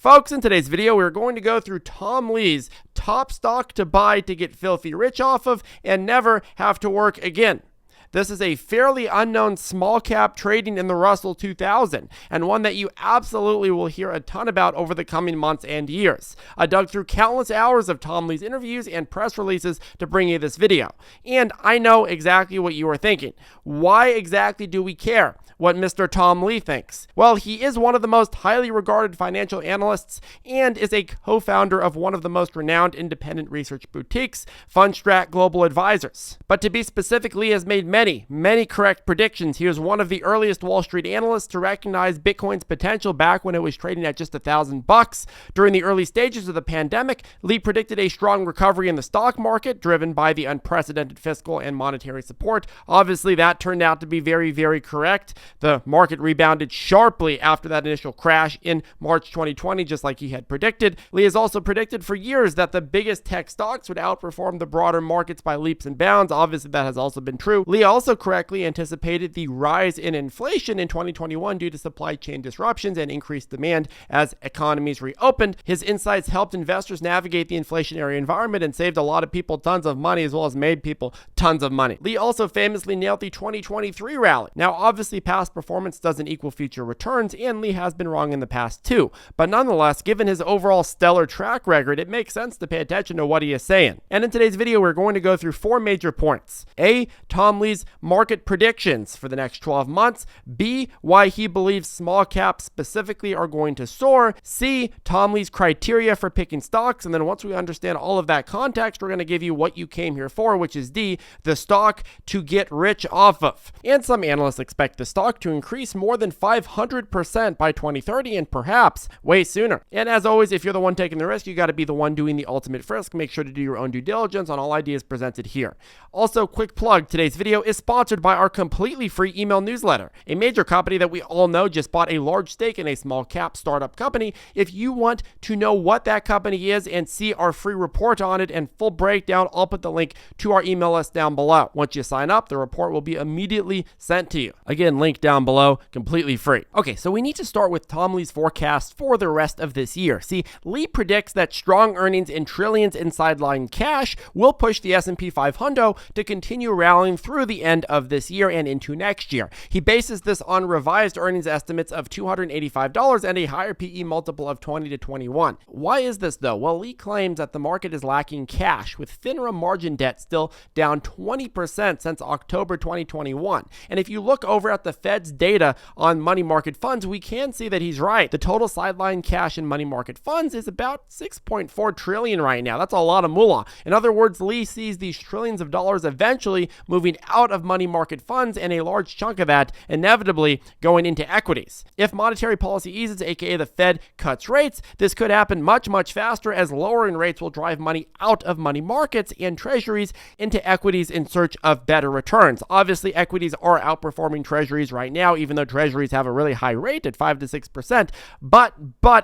Folks, in today's video, we're going to go through Tom Lee's top stock to buy to get filthy rich off of and never have to work again. This is a fairly unknown small cap trading in the Russell 2000, and one that you absolutely will hear a ton about over the coming months and years. I dug through countless hours of Tom Lee's interviews and press releases to bring you this video. And I know exactly what you are thinking. Why exactly do we care what Mr. Tom Lee thinks? Well, he is one of the most highly regarded financial analysts and is a co-founder of one of the most renowned independent research boutiques, Fundstrat Global Advisors. But to be specific, Lee has made many correct predictions. He was one of the earliest Wall Street analysts to recognize Bitcoin's potential back when it was trading at just $1,000. During the early stages of the pandemic, Lee predicted a strong recovery in the stock market driven by the unprecedented fiscal and monetary support. Obviously, that turned out to be very correct. The market rebounded sharply after that initial crash in March 2020, just like he had predicted. Lee has also predicted for years that the biggest tech stocks would outperform the broader markets by leaps and bounds. Obviously, that has also been true. Lee also correctly anticipated the rise in inflation in 2021 due to supply chain disruptions and increased demand as economies reopened. His insights helped investors navigate the inflationary environment and saved a lot of people tons of money, as well as made people tons of money. Lee also famously nailed the 2023 rally. Now, obviously, past performance doesn't equal future returns, and Lee has been wrong in the past too. But nonetheless, given his overall stellar track record, it makes sense to pay attention to what he is saying. And in today's video, we're going to go through 4 major points. A, Tom Lee's market predictions for the next 12 months. B, why he believes small caps specifically are going to soar. C, Tom Lee's criteria for picking stocks. And then once we understand all of that context, we're going to give you what you came here for, which is D, the stock to get rich off of. And some analysts expect the stock to increase more than 500% by 2030 and perhaps way sooner. And as always, if you're the one taking the risk, you got to be the one doing the ultimate frisk. Make sure to do your own due diligence on all ideas presented here. Also, quick plug, today's video is sponsored by our completely free email newsletter. A major company that we all know just bought a large stake in a small cap startup company. If you want to know what that company is and see our free report on it and full breakdown, I'll put the link to our email list down below. Once you sign up, the report will be immediately sent to you. Again, link down below, completely free. Okay, so we need to start with Tom Lee's forecast for the rest of this year. See, Lee predicts that strong earnings and trillions in sideline cash will push the S&P 500 to continue rallying through the end of this year and into next year. He bases this on revised earnings estimates of $285 and a higher PE multiple of 20 to 21. Why is this though? Well, Lee claims that the market is lacking cash, with FINRA margin debt still down 20% since October 2021. And if you look over at the Fed's data on money market funds, we can see that he's right. The total sideline cash in money market funds is about 6.4 trillion right now. That's a lot of moolah. In other words, Lee sees these trillions of dollars eventually moving out of money market funds, and a large chunk of that inevitably going into equities. If monetary policy eases, aka the Fed cuts rates, this could happen much faster, as lowering rates will drive money out of money markets and treasuries into equities in search of better returns. Obviously, equities are outperforming treasuries right now, even though treasuries have a really high rate at 5 to 6%. But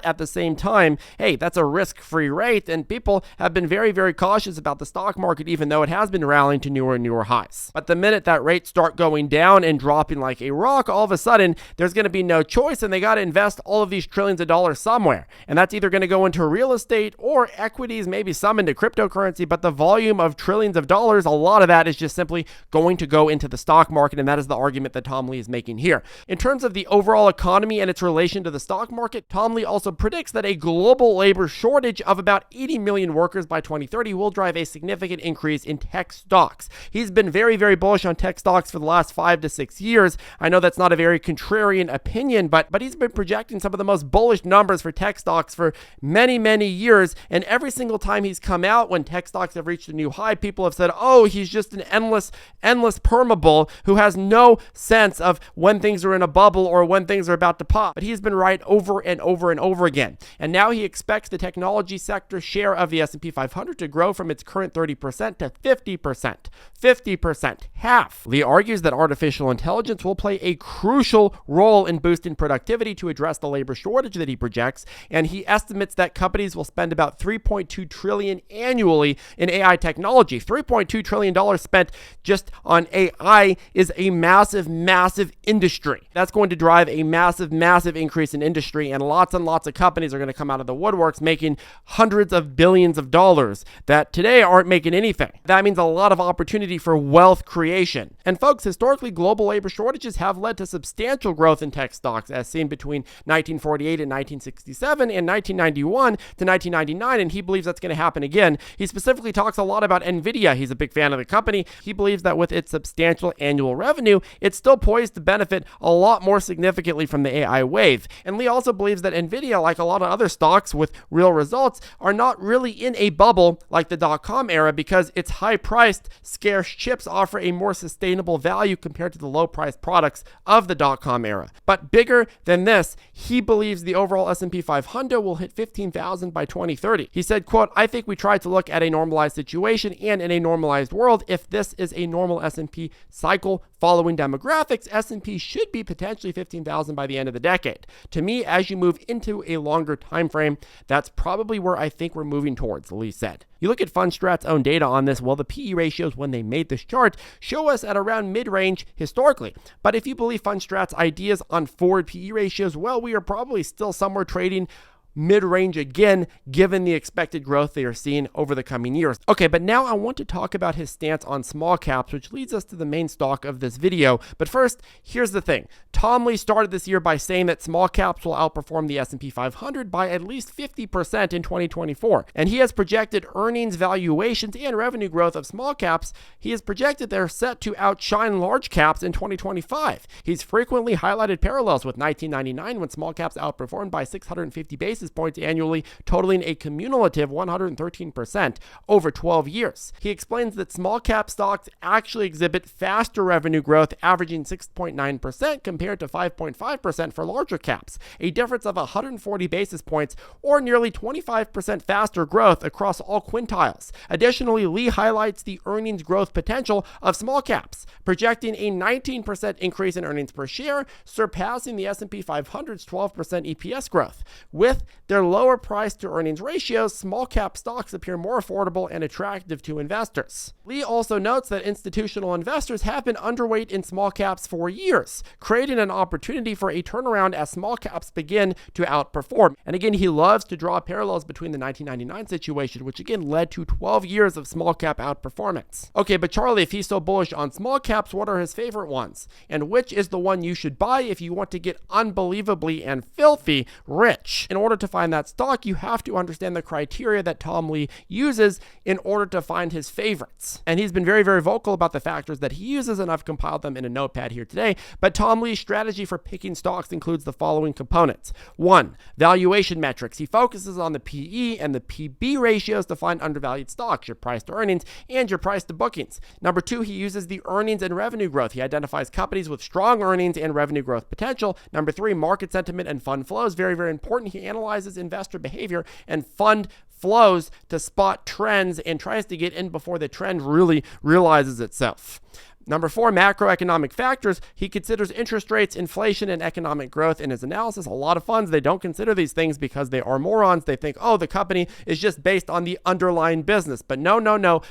at the same time, hey, that's a risk-free rate, and people have been very cautious about the stock market, even though it has been rallying to newer and newer highs. But the minute that rates start going down and dropping like a rock, all of a sudden there's going to be no choice, and they got to invest all of these trillions of dollars somewhere. And that's either going to go into real estate or equities, maybe some into cryptocurrency, but the volume of trillions of dollars, a lot of that is just simply going to go into the stock market, and that is the argument that Tom Lee is making here. In terms of the overall economy and its relation to the stock market, Tom Lee also predicts that a global labor shortage of about 80 million workers by 2030 will drive a significant increase in tech stocks. He's been very bullish on tech stocks for the last 5 to 6 years. I know that's not a very contrarian opinion, but he's been projecting some of the most bullish numbers for tech stocks for many years, and every single time he's come out when tech stocks have reached a new high, people have said, oh, he's just an endless permabull who has no sense of when things are in a bubble or when things are about to pop. But he's been right over and over again. And now he expects the technology sector share of the S&P 500 to grow from its current 30% to 50%. 50%. half. Lee argues that artificial intelligence will play a crucial role in boosting productivity to address the labor shortage that he projects, and he estimates that companies will spend about $3.2 trillion annually in AI technology. $3.2 trillion spent just on AI is a massive, massive industry. That's going to drive a massive, massive increase in industry, and lots of companies are going to come out of the woodworks making hundreds of billions of dollars that today aren't making anything. That means a lot of opportunity for wealth creation. And folks, historically, global labor shortages have led to substantial growth in tech stocks, as seen between 1948 and 1967 and 1991 to 1999, and he believes that's going to happen again. He specifically talks a lot about NVIDIA. He's a big fan of the company. He believes that with its substantial annual revenue, it's still poised to benefit a lot more significantly from the AI wave. And Lee also believes that NVIDIA, like a lot of other stocks with real results, are not really in a bubble like the dot-com era because its high-priced, scarce chips offer a more sustainable value compared to the low-priced products of the dot-com era. But bigger than this, he believes the overall S&P 500 will hit 15,000 by 2030. He said, quote, "I think we tried to look at a normalized situation, and in a normalized world, if this is a normal S&P cycle following demographics, S&P should be potentially 15,000 by the end of the decade. To me, as you move into a longer time frame, that's probably where I think we're moving towards," Lee said. You look at FundStrat's own data on this, well, the PE ratios when they made this chart show us at around mid-range historically. But if you believe FundStrat's ideas on forward PE ratios, well, we are probably still somewhere trading mid-range again, given the expected growth they are seeing over the coming years. Okay, but now I want to talk about his stance on small caps, which leads us to the main stock of this video. But first, here's the thing. Tom Lee started this year by saying that small caps will outperform the S&P 500 by at least 50% in 2024. And he has projected earnings, valuations, and revenue growth of small caps. He has projected they're set to outshine large caps in 2025. He's frequently highlighted parallels with 1999 when small caps outperformed by 650 basis points annually, totaling a cumulative 113% over 12 years. He explains that small cap stocks actually exhibit faster revenue growth, averaging 6.9% compared to 5.5% for larger caps, a difference of 140 basis points or nearly 25% faster growth across all quintiles. Additionally, Lee highlights the earnings growth potential of small caps, projecting a 19% increase in earnings per share, surpassing the S&P 500's 12% EPS growth. With their lower price to earnings ratios, small cap stocks appear more affordable and attractive to investors. Lee also notes that institutional investors have been underweight in small caps for years, creating an opportunity for a turnaround as small caps begin to outperform. And again, he loves to draw parallels between the 1999 situation, which again led to 12 years of small cap outperformance. Okay, but Charlie, if he's so bullish on small caps, what are his favorite ones? And which is the one you should buy if you want to get unbelievably and filthy rich? In order to find that stock, you have to understand the criteria that Tom Lee uses in order to find his favorites. And he's been very, very vocal about the factors that he uses, and I've compiled them in a notepad here today. But Tom Lee's strategy for picking stocks includes the following components. 1, valuation metrics. He focuses on the PE and the PB ratios to find undervalued stocks, your price to earnings, and your price to bookings. Number 2, he uses the earnings and revenue growth. He identifies companies with strong earnings and revenue growth potential. Number 3, market sentiment and fund flows. Very, very important. He analyzes investor behavior and fund flows to spot trends and tries to get in before the trend really realizes itself. Number 4, macroeconomic factors. He considers interest rates, inflation, and economic growth in his analysis. A lot of funds, they don't consider these things because they are morons. They think, oh, the company is just based on the underlying business. But no.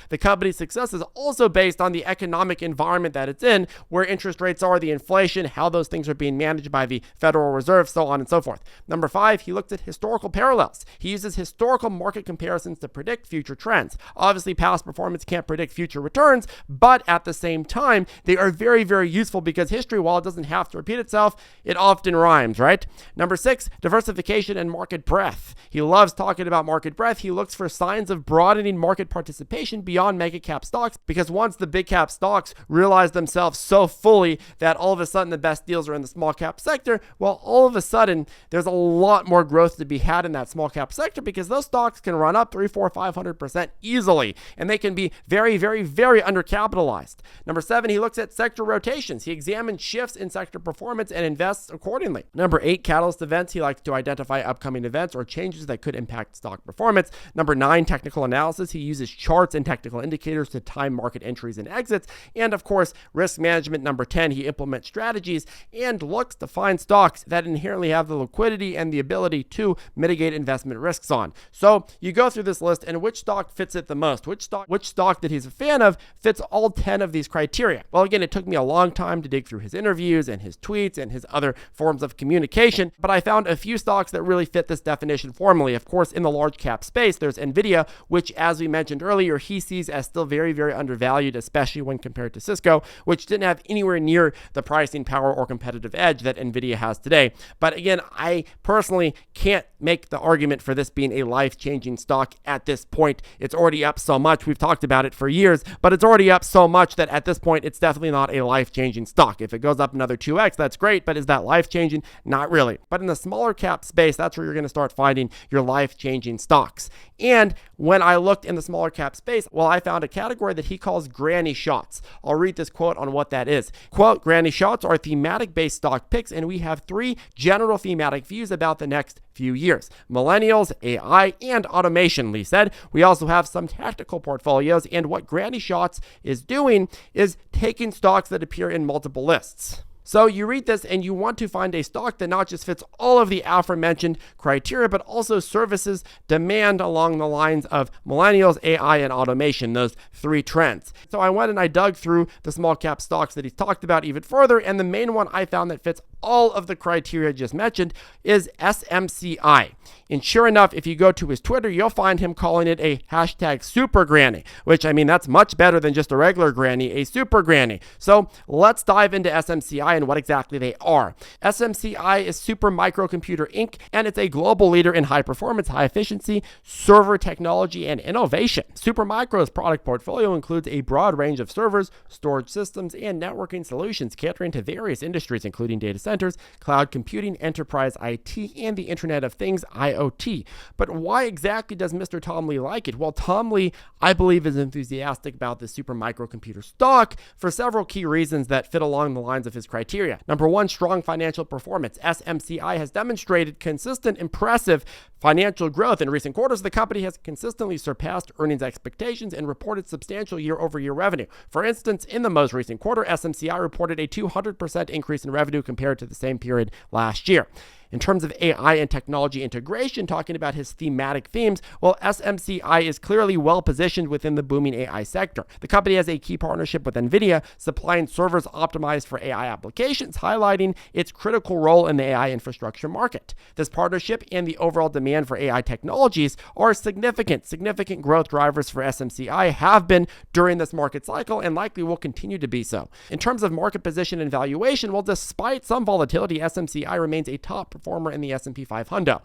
The company's success is also based on the economic environment that it's in, where interest rates are, the inflation, how those things are being managed by the Federal Reserve, so on and so forth. Number 5, he looked at historical parallels. He uses historical market comparisons to predict future trends. Obviously, past performance can't predict future returns, but at the same time, they are very, very useful because history, while it doesn't have to repeat itself, it often rhymes, right? Number 6, diversification and market breadth. He loves talking about market breadth. He looks for signs of broadening market participation beyond mega cap stocks, because once the big cap stocks realize themselves so fully that all of a sudden the best deals are in the small cap sector, well, all of a sudden there's a lot more growth to be had in that small cap sector because those stocks can run up 300, 400, 500% easily, and they can be very, very, very undercapitalized. Number 7, he looks at sector rotations. He examines shifts in sector performance and invests accordingly. Number 8, catalyst events. He likes to identify upcoming events or changes that could impact stock performance. Number 9, technical analysis. He uses charts and technical indicators to time market entries and exits. And of course, risk management. Number 10, he implements strategies and looks to find stocks that inherently have the liquidity and the ability to mitigate investment risks on. So you go through this list, and which stock fits it the most? Which stock that he's a fan of fits all 10 of these criteria? Well, again, it took me a long time to dig through his interviews and his tweets and his other forms of communication, but I found a few stocks that really fit this definition formally. Of course, in the large cap space, there's Nvidia, which, as we mentioned earlier, he sees as still very, very undervalued, especially when compared to Cisco, which didn't have anywhere near the pricing power or competitive edge that Nvidia has today. But again, I personally can't make the argument for this being a life-changing stock at this point. It's already up so much. We've talked about it for years, but it's already up so much that at this point, it's definitely not a life-changing stock. If it goes up another 2x, that's great, but is that life-changing? Not really. But in the smaller cap space, that's where you're going to start finding your life-changing stocks. And when I looked in the smaller cap space, well, I found a category that he calls granny shots. I'll read this quote on what that is. Quote, "Granny shots are thematic-based stock picks, and we have 3 general thematic views about the next few years: millennials, AI, and automation," Lee said. "We also have some tactical portfolios, and what Granny Shots is doing is taking stocks that appear in multiple lists." So you read this and you want to find a stock that not just fits all of the aforementioned criteria, but also services demand along the lines of millennials, AI, and automation, those 3 trends. So I went and I dug through the small cap stocks that he's talked about even further, and the main one I found that fits all of the criteria just mentioned is SMCI. And sure enough, if you go to his Twitter, you'll find him calling it a hashtag super granny, which, I mean, that's much better than just a regular granny, a super granny. So let's dive into SMCI and what exactly they are. SMCI is Super Microcomputer Inc., and it's a global leader in high performance, high efficiency, server technology, and innovation. Supermicro's product portfolio includes a broad range of servers, storage systems, and networking solutions catering to various industries, including data centers, cloud computing, enterprise IT, and the Internet of Things, IoT. But why exactly does Mr. Tom Lee like it? Well, Tom Lee, I believe, is enthusiastic about the super microcomputer stock for several key reasons that fit along the lines of his criteria. Number 1, strong financial performance. SMCI has demonstrated consistent, impressive financial growth. In recent quarters, the company has consistently surpassed earnings expectations and reported substantial year-over-year revenue. For instance, in the most recent quarter, SMCI reported a 200% increase in revenue compared to the same period last year. In terms of AI and technology integration, talking about his thematic themes, well, SMCI is clearly well positioned within the booming AI sector. The company has a key partnership with NVIDIA, supplying servers optimized for AI applications, highlighting its critical role in the AI infrastructure market. This partnership and the overall demand for AI technologies are significant growth drivers for SMCI, have been during this market cycle and likely will continue to be so. In terms of market position and valuation, well, despite some volatility, SMCI remains a top performer in the S&P 500.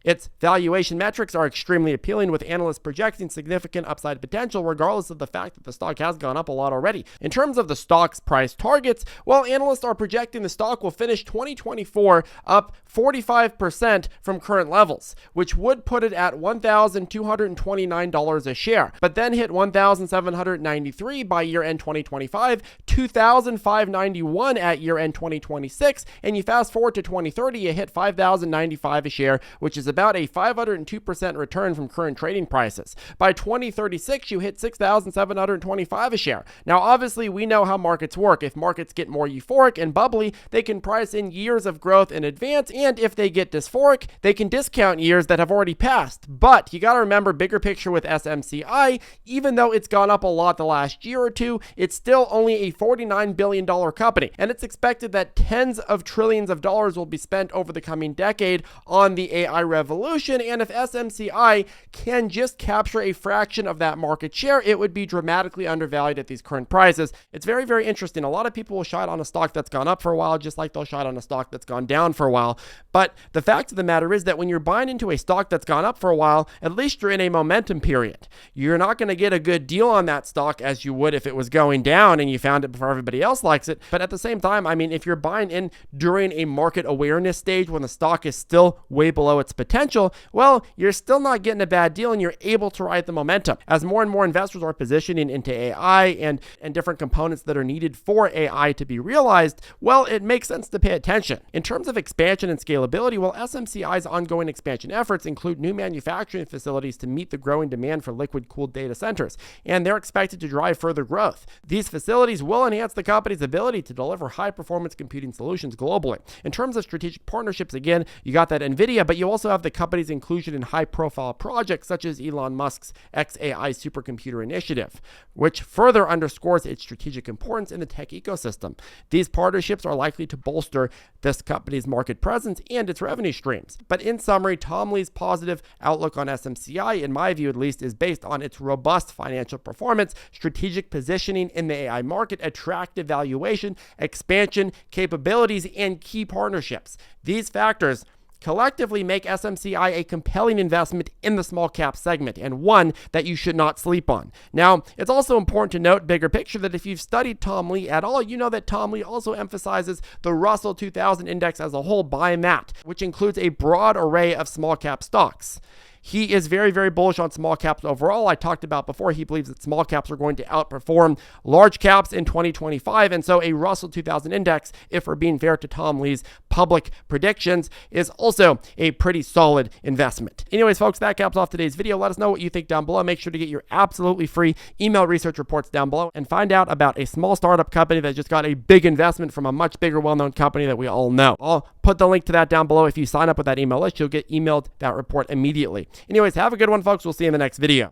Its valuation metrics are extremely appealing, with analysts projecting significant upside potential regardless of the fact that the stock has gone up a lot already. In terms of the stock's price targets, well, analysts are projecting the stock will finish 2024 up 45% from current levels, which would put it at $1,229 a share, but then hit $1,793 by year-end 2025, $2,591 at year-end 2026, and you fast forward to 2030, you hit $5,095 a share, which is about a 502% return from current trading prices. By 2036, you hit $6,725 a share. Now, obviously, we know how markets work. If markets get more euphoric and bubbly, they can price in years of growth in advance, and if they get dysphoric, they can discount years that have already passed. But you got to remember, bigger picture with SMCI, even though it's gone up a lot the last year or two, it's still only a $49 billion company, and it's expected that tens of trillions of dollars will be spent over the coming decade on the AI revolution, and if SMCI can just capture a fraction of that market share, it would be dramatically undervalued at these current prices. It's very, very interesting. A lot of people will shine on a stock that's gone up for a while, just like they'll shine on a stock that's gone down for a while. But the fact of the matter is that when you're buying into a stock that's gone up for a while, at least you're in a momentum period. You're not going to get a good deal on that stock as you would if it was going down and you found it before everybody else likes it. But at the same time, I mean, if you're buying in during a market awareness stage when the stock is still way below its potential, potential, well, you're still not getting a bad deal and you're able to ride the momentum. As more and more investors are positioning into AI and different components that are needed for AI to be realized, well, it makes sense to pay attention. In terms of expansion and scalability, well, SMCI's ongoing expansion efforts include new manufacturing facilities to meet the growing demand for liquid-cooled data centers, and they're expected to drive further growth. These facilities will enhance the company's ability to deliver high-performance computing solutions globally. In terms of strategic partnerships, again, you got that NVIDIA, but you also have the company's inclusion in high-profile projects such as Elon Musk's XAI supercomputer initiative, which further underscores its strategic importance in the tech ecosystem. These partnerships are likely to bolster this company's market presence and its revenue streams. But in summary, Tom Lee's positive outlook on SMCI, in my view at least, is based on its robust financial performance, strategic positioning in the AI market, attractive valuation, expansion, capabilities, and key partnerships. These factors collectively make SMCI a compelling investment in the small cap segment and one that you should not sleep on. Now, it's also important to note, bigger picture, that if you've studied Tom Lee at all, you know that Tom Lee also emphasizes the Russell 2000 index as a whole by MAT, which includes a broad array of small cap stocks. He is very, very bullish on small caps overall. I talked about before, he believes that small caps are going to outperform large caps in 2025. And so a Russell 2000 index, if we're being fair to Tom Lee's public predictions, is also a pretty solid investment. Anyways, folks, that caps off today's video. Let us know what you think down below. Make sure to get your absolutely free email research reports down below and find out about a small startup company that just got a big investment from a much bigger, well-known company that we all know. I'll put the link to that down below. If you sign up with that email list, you'll get emailed that report immediately. Anyways, have a good one, folks. We'll see you in the next video.